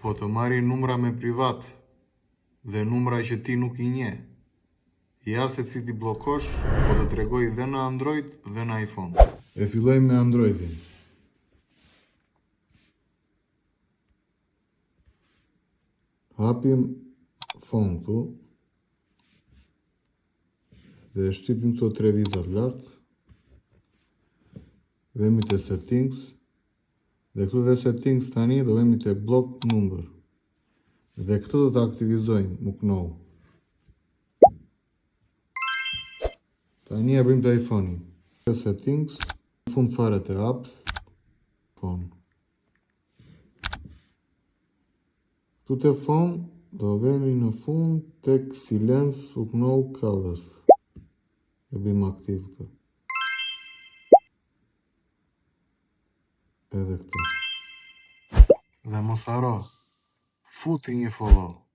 po të marri numra me privat dhe numra që ti nuk i nje. Ja se si ti blokosh, po të tregoj dhe në Android dhe në iPhone. E filloj me Androidin. Hapim phone këtu dhe shtypim këto 3 vizat lart. Vemi te settings dhe këtu dhe settings tani do vemi te block number. Dhe këtu do të aktivizojmë muknohu. Tani e bëjmë të iPhone-in. Te settings, në fund fare te apps, phone. Këtu te phone do vemi në fund tek silence muknohu colors. E bëjmë aktiv këtë. Edhe këtë. Dhe mos haro, futi një follow.